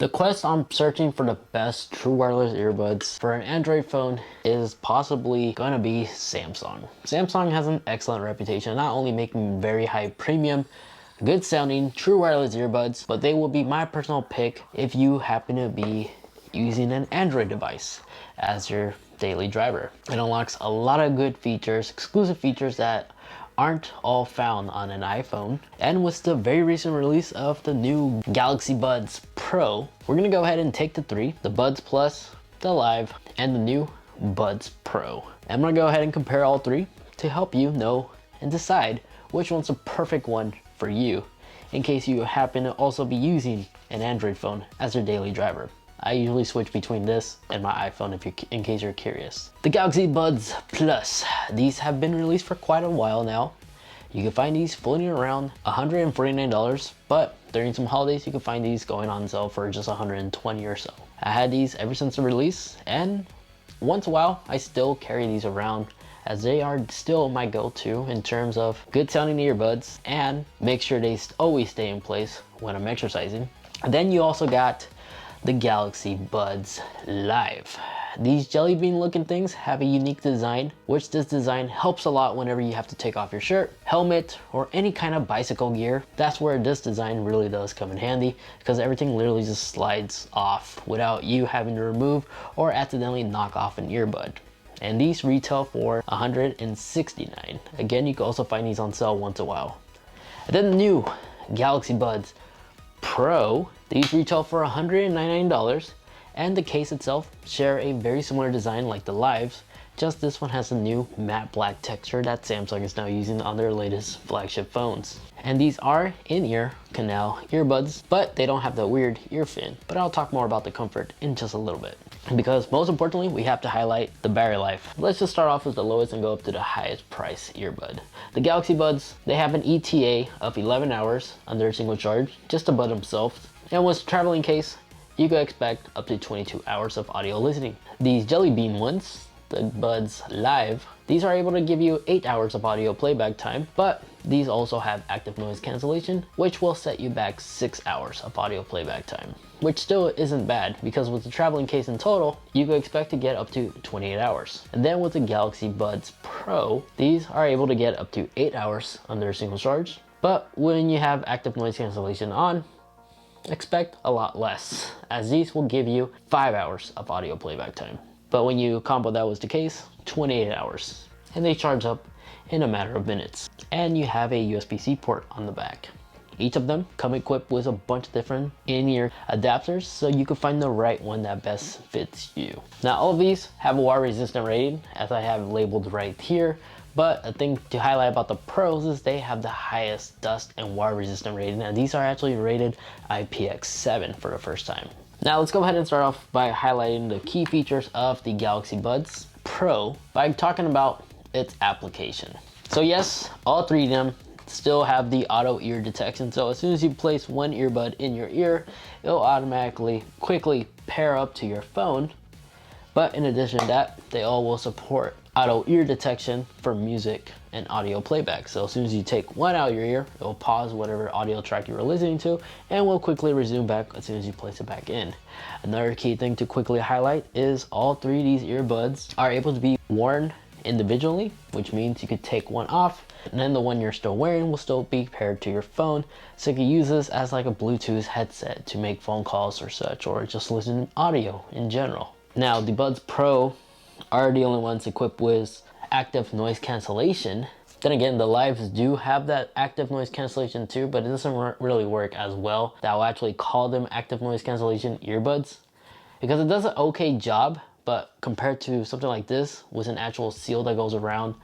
The quest on searching for the best true wireless earbuds for an Android phone is possibly gonna be Samsung. Samsung has an excellent reputation, not only making very high premium, good sounding true wireless earbuds, but they will be my personal pick if you happen to be using an Android device as your daily driver. It unlocks a lot of good features, exclusive features that aren't all found on an iPhone. And with the very recent release of the new Galaxy Buds Pro, we're gonna go ahead and take the three, the Buds Plus, the Live, and the new Buds Pro. I'm gonna go ahead and compare all three to help you know and decide which one's the perfect one for you in case you happen to also be using an Android phone as your daily driver. I usually switch between this and my iPhone in case you're curious. The Galaxy Buds Plus. These have been released for quite a while now. You can find these floating around $149, but during some holidays you can find these going on sale for just $120 or so. I had these ever since the release, and once in a while I still carry these around as they are still my go-to in terms of good sounding earbuds and make sure they always stay in place when I'm exercising. And then you also got the Galaxy Buds Live. These jelly bean looking things have a unique design, which this design helps a lot whenever you have to take off your shirt, helmet, or any kind of bicycle gear. That's where this design really does come in handy because everything literally just slides off without you having to remove or accidentally knock off an earbud. And these retail for $169. Again, you can also find these on sale once in a while. And then the new Galaxy Buds Pro. These retail for $199, and the case itself share a very similar design like the Lives, just this one has a new matte black texture that Samsung is now using on their latest flagship phones. And these are in-ear canal earbuds, but they don't have the weird ear fin, but I'll talk more about the comfort in just a little bit. Because most importantly, we have to highlight the battery life. Let's just start off with the lowest and go up to the highest price earbud. The Galaxy Buds, they have an ETA of 11 hours under a single charge, just the bud themselves. And with traveling case, you can expect up to 22 hours of audio listening. These Jelly Bean ones, the Buds Live, these are able to give you 8 hours of audio playback time, but these also have active noise cancellation, which will set you back 6 hours of audio playback time, which still isn't bad because with the traveling case in total, you can expect to get up to 28 hours. And then with the Galaxy Buds Pro, these are able to get up to 8 hours under a single charge, but when you have active noise cancellation on, expect a lot less, as these will give you 5 hours of audio playback time. But when you combo that with the case, 28 hours. And they charge up in a matter of minutes. And you have a USB-C port on the back. Each of them come equipped with a bunch of different in-ear adapters, so you can find the right one that best fits you. Now all of these have a water resistant rating, as I have labeled right here. But a thing to highlight about the Pros is they have the highest dust and water resistant rating, and these are actually rated IPX7 for the first time. Now let's go ahead and start off by highlighting the key features of the Galaxy Buds Pro by talking about its application. So yes, all three of them still have the auto ear detection, so as soon as you place one earbud in your ear, it'll automatically quickly pair up to your phone. But in addition to that, they all will support auto ear detection for music and audio playback. So as soon as you take one out of your ear, it will pause whatever audio track you were listening to and will quickly resume back as soon as you place it back in. Another key thing to quickly highlight is all three of these earbuds are able to be worn individually, which means you could take one off and then the one you're still wearing will still be paired to your phone, so you can use this as like a Bluetooth headset to make phone calls or such, or just listen to audio in general. Now the Buds Pro are the only ones equipped with active noise cancellation. Then again, the Lives do have that active noise cancellation too, but it doesn't really work as well. That will actually call them active noise cancellation earbuds, because it does an okay job, but compared to something like this with an actual seal that goes around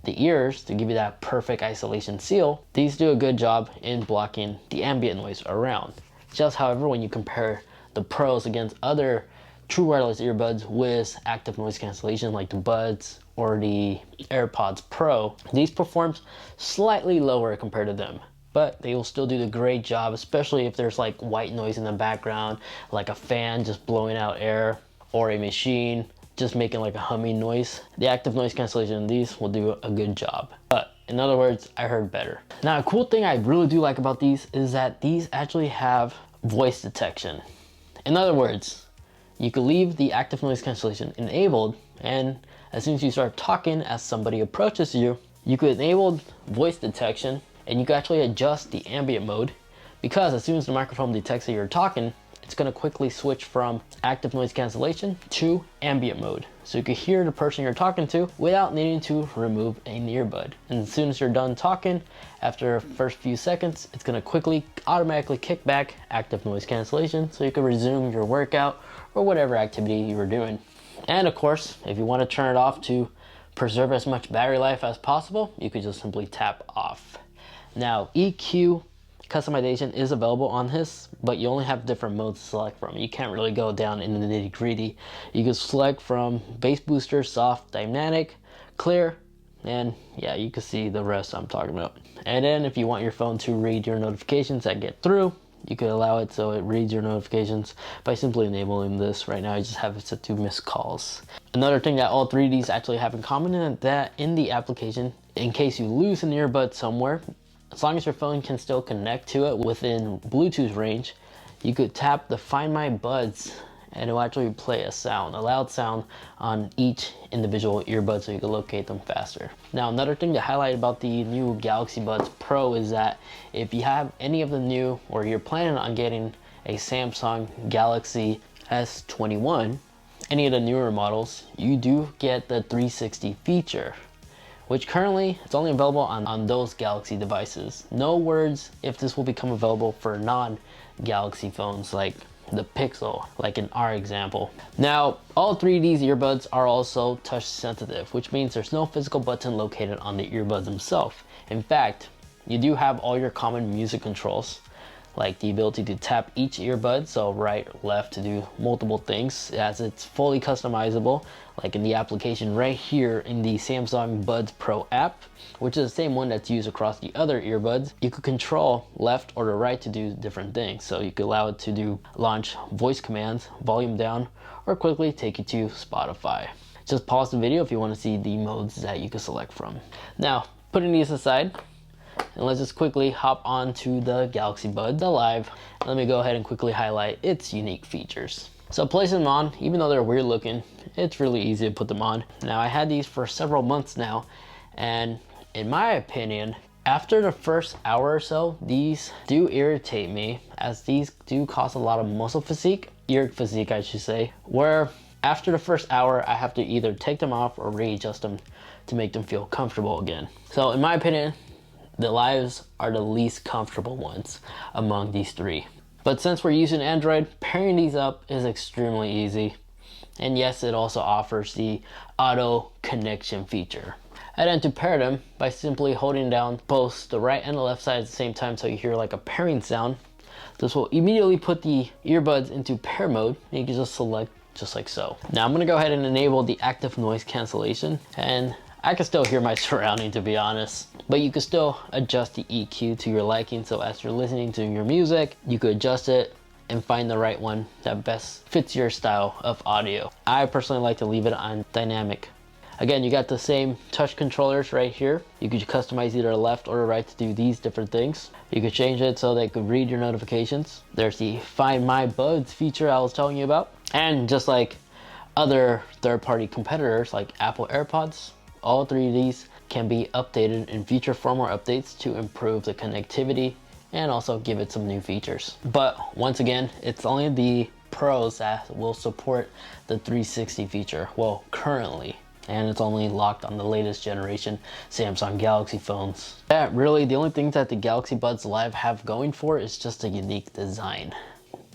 the ears to give you that perfect isolation seal, these do a good job in blocking the ambient noise around. Just however, when you compare the Pros against other true wireless earbuds with active noise cancellation like the Buds or the AirPods Pro, these perform slightly lower compared to them, but they will still do the great job, especially if there's like white noise in the background, like a fan just blowing out air or a machine just making like a humming noise. The active noise cancellation in these will do a good job. But in other words, I heard better. Now, a cool thing I really do like about these is that these actually have voice detection. In other words, you could leave the active noise cancellation enabled, and as soon as you start talking, as somebody approaches you, you could enable voice detection, and you can actually adjust the ambient mode, because as soon as the microphone detects that you're talking, it's going to quickly switch from active noise cancellation to ambient mode. So you can hear the person you're talking to without needing to remove an earbud. And as soon as you're done talking, after the first few seconds, it's going to quickly automatically kick back active noise cancellation, so you can resume your workout or whatever activity you were doing. And of course, if you want to turn it off to preserve as much battery life as possible, you could just simply tap off. Now, EQ customization is available on this, but you only have different modes to select from. You can't really go down in the nitty gritty. You can select from bass booster, soft, dynamic, clear, and yeah, you can see the rest I'm talking about. And then if you want your phone to read your notifications that get through, you could allow it so it reads your notifications by simply enabling this. Right now I just have it set to missed calls. Another thing that all three of these actually have in common is that in the application, in case you lose an earbud somewhere, as long as your phone can still connect to it within Bluetooth range, you could tap the Find My Buds and it will actually play a sound, a loud sound on each individual earbud, so you can locate them faster. Now, another thing to highlight about the new Galaxy Buds Pro is that if you have any of the new, or you're planning on getting a Samsung Galaxy S21, any of the newer models, you do get the 360 feature, which currently it's only available on those Galaxy devices. No words if this will become available for non-Galaxy phones like the Pixel, like in our example. Now, all three of these earbuds are also touch sensitive, which means there's no physical button located on the earbuds themselves. In fact, you do have all your common music controls, like the ability to tap each earbud, so right, left, to do multiple things, as it's fully customizable, like in the application right here in the Samsung Buds Pro app, which is the same one that's used across the other earbuds. You could control left or the right to do different things. So you could allow it to launch voice commands, volume down, or quickly take you to Spotify. Just pause the video if you want to see the modes that you can select from. Now, putting these aside, and let's just quickly hop on to the Galaxy Buds Alive. Let me go ahead and quickly highlight its unique features. So placing them on, even though they're weird looking, it's really easy to put them on. Now, I had these for several months now, and in my opinion, after the first hour or so, these do irritate me, as these do cause a lot of muscle fatigue, ear fatigue I should say, where after the first hour, I have to either take them off or readjust them to make them feel comfortable again. So in my opinion, the Lives are the least comfortable ones among these three. But since we're using Android, pairing these up is extremely easy. And yes, it also offers the auto connection feature. And then to pair them, by simply holding down both the right and the left side at the same time, so you hear like a pairing sound, this will immediately put the earbuds into pair mode, and you can just select just like so. Now I'm gonna go ahead and enable the active noise cancellation, and I can still hear my surrounding, to be honest, but you can still adjust the EQ to your liking. So as you're listening to your music, you could adjust it and find the right one that best fits your style of audio. I personally like to leave it on dynamic. Again, you got the same touch controllers right here. You could customize either left or right to do these different things. You could change it so they could read your notifications. There's the Find My Buds feature I was telling you about. And just like other third-party competitors like Apple AirPods, all three of these can be updated in future firmware updates to improve the connectivity and also give it some new features. But once again, it's only the Pros that will support the 360 feature, well, currently, and it's only locked on the latest generation Samsung Galaxy phones. Yeah, really, the only thing that the Galaxy Buds Live have going for is just a unique design.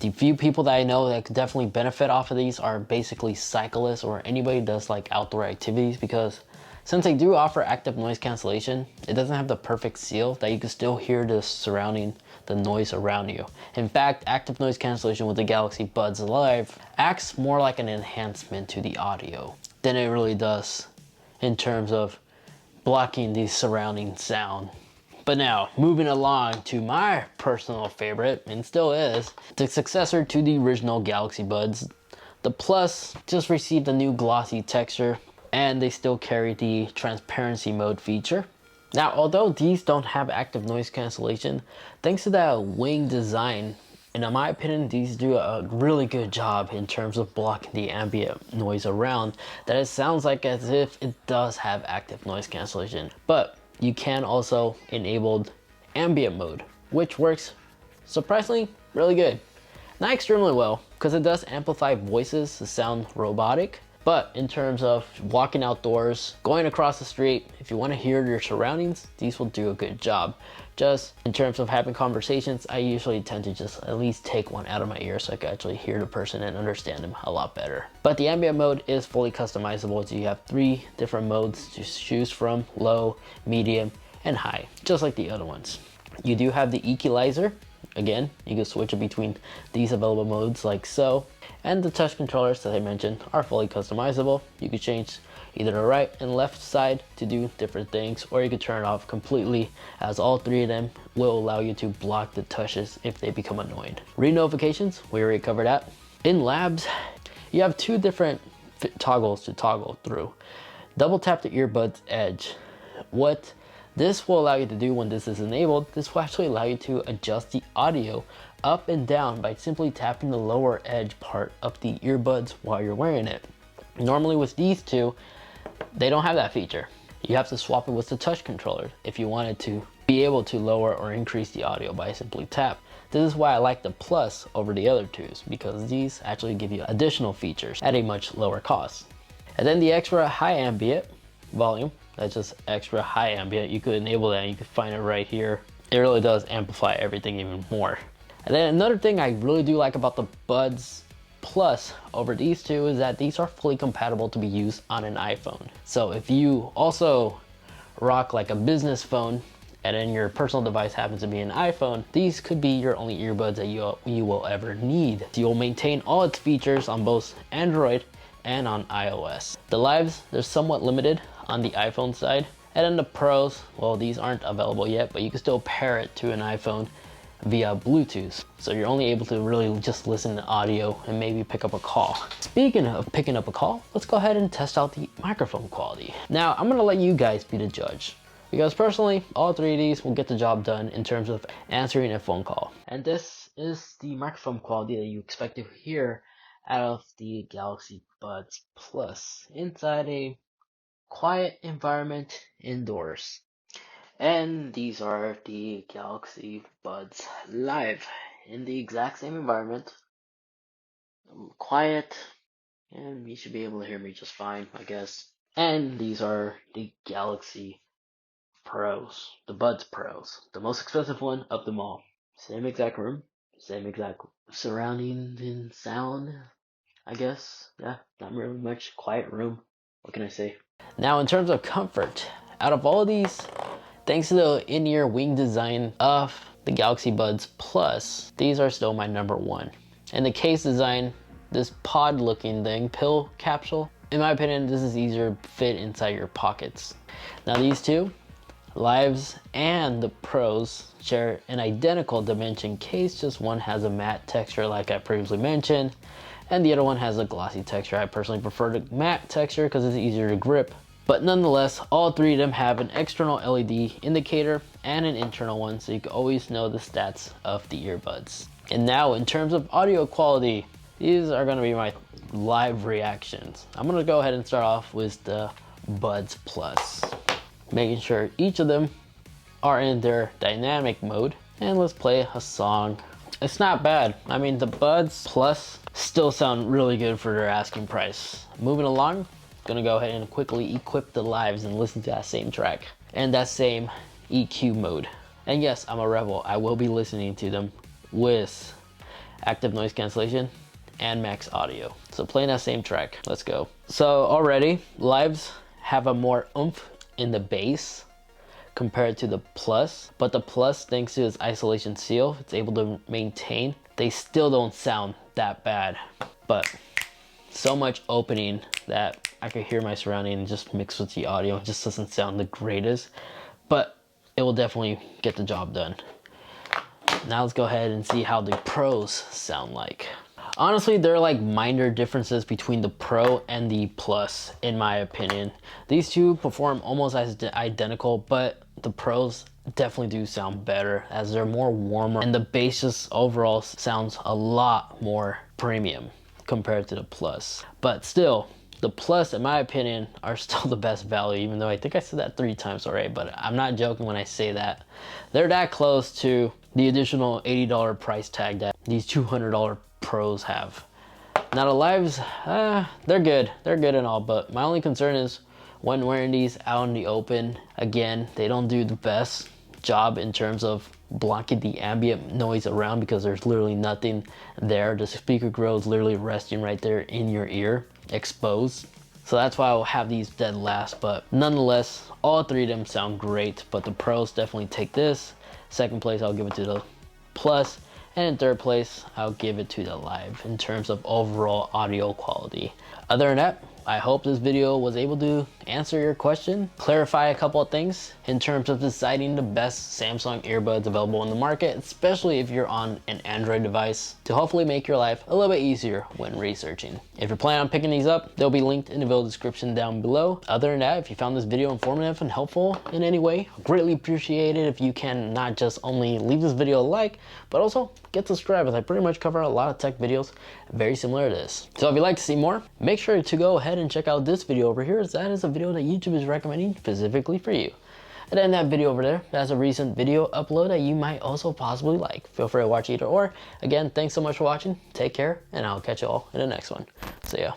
The few people that I know that could definitely benefit off of these are basically cyclists or anybody who does like outdoor activities, because since they do offer active noise cancellation, it doesn't have the perfect seal that you can still hear the noise around you. In fact, active noise cancellation with the Galaxy Buds Live acts more like an enhancement to the audio than it really does in terms of blocking the surrounding sound. But now, moving along to my personal favorite, and still is, the successor to the original Galaxy Buds. The Plus just received a new glossy texture, and they still carry the transparency mode feature. Now, although these don't have active noise cancellation, thanks to that wing design And in my opinion, these do a really good job in terms of blocking the ambient noise around, that it sounds like as if it does have active noise cancellation. But you can also enable ambient mode, which works surprisingly really good. Not extremely well, because it does amplify voices to sound robotic. But in terms of walking outdoors, going across the street, if you want to hear your surroundings, these will do a good job. Just in terms of having conversations, I usually tend to just at least take one out of my ear so I can actually hear the person and understand them a lot better. But the ambient mode is fully customizable. So you have 3 different modes to choose from: low, medium, and high, just like the other ones. You do have the equalizer. Again, you can switch it between these available modes like so. And the touch controllers that I mentioned are fully customizable. You can change either the right and left side to do different things, or you can turn it off completely, as all 3 of them will allow you to block the touches if they become annoying. Read notifications, we already covered that. In labs, you have 2 different toggles to toggle through. Double tap the earbuds edge. What this will allow you to do when this is enabled, this will actually allow you to adjust the audio up and down by simply tapping the lower edge part of the earbuds while you're wearing it. Normally with these 2, they don't have that feature. You have to swap it with the touch controller if you wanted to be able to lower or increase the audio by simply tap. This is why I like the Plus over the other 2s, because these actually give you additional features at a much lower cost. And then the extra high ambient volume, that's just extra high ambient. You could enable that and you can find it right here. It really does amplify everything even more. And then another thing I really do like about the Buds Plus over these 2 is that these are fully compatible to be used on an iPhone. So if you also rock like a business phone and then your personal device happens to be an iPhone, these could be your only earbuds that you will ever need. You'll maintain all its features on both Android and on iOS. The lives, they're somewhat limited on the iPhone side. And then the Pros, well, these aren't available yet, but you can still pair it to an iPhone via Bluetooth. So you're only able to really just listen to audio and maybe pick up a call. Speaking of picking up a call, let's go ahead and test out the microphone quality. Now, I'm gonna let you guys be the judge, because personally, all 3 of these will get the job done in terms of answering a phone call. And this is the microphone quality that you expect to hear out of the Galaxy Buds Plus inside a quiet environment indoors. And these are the Galaxy Buds Live in the exact same environment. Quiet, and you should be able to hear me just fine, I guess. And these are the Galaxy Pros, the Buds Pros, the most expensive one of them all. Same exact room, same exact surroundings and sound, I guess. Yeah, not really much. Quiet room. What can I say? Now, in terms of comfort, out of all of these, thanks to the in-ear wing design of the Galaxy Buds Plus, these are still my number 1. And the case design, this pod looking thing, pill capsule, in my opinion, this is easier to fit inside your pockets. Now these 2, Lives and the Pros, share an identical dimension case, just one has a matte texture like I previously mentioned, and the other one has a glossy texture. I personally prefer the matte texture because it's easier to grip. But nonetheless, all 3 of them have an external LED indicator and an internal one, so you can always know the stats of the earbuds. And now, in terms of audio quality, these are gonna be my live reactions. I'm gonna go ahead and start off with the Buds Plus, making sure each of them are in their dynamic mode. And let's play a song. It's not bad. I mean, the Buds Plus still sound really good for their asking price. Moving along, gonna go ahead and quickly equip the Lives and listen to that same track and that same EQ mode. And yes, I'm a rebel. I will be listening to them with active noise cancellation and max audio. So playing that same track, let's go. So already, Lives have a more oomph in the bass compared to the Plus, but the Plus, thanks to its isolation seal, it's able to maintain. They still don't sound that bad, but so much opening that I could hear my surrounding and just mix with the audio. It just doesn't sound the greatest, but it will definitely get the job done. Now let's go ahead and see how the Pros sound like. Honestly, there are like minor differences between the Pro and the Plus, in my opinion. These 2 perform almost as identical, but the Pros definitely do sound better as they're more warmer, and the bass just overall sounds a lot more premium compared to the Plus. But still, the Plus, in my opinion, are still the best value, even though I think I said that 3 times already, but I'm not joking when I say that. They're that close to the additional $80 price tag that these $200 Pros have. Now the Lives, they're good and all, but my only concern is when wearing these out in the open, again, they don't do the best job in terms of blocking the ambient noise around because there's literally nothing there. The speaker grill is literally resting right there in your ear, exposed. So that's why I'll have these dead last, but nonetheless, all 3 of them sound great, but the Pros definitely take this. Second place, I'll give it to the Plus, and in third place, I'll give it to the Live in terms of overall audio quality. Other than that, I hope this video was able to answer your question, clarify a couple of things in terms of deciding the best Samsung earbuds available in the market, especially if you're on an Android device, to hopefully make your life a little bit easier when researching. If you're planning on picking these up, they'll be linked in the video description down below. Other than that, if you found this video informative and helpful in any way, greatly appreciate it if you can not just only leave this video a like, but also get subscribed, as I pretty much cover a lot of tech videos very similar to this. So if you'd like to see more, make sure to go ahead and check out this video over here, as that is a video that YouTube is recommending specifically for you. And then that video over there, that's a recent video upload that you might also possibly like. Feel free to watch either or. Again, thanks so much for watching. Take care, and I'll catch you all in the next one. See ya.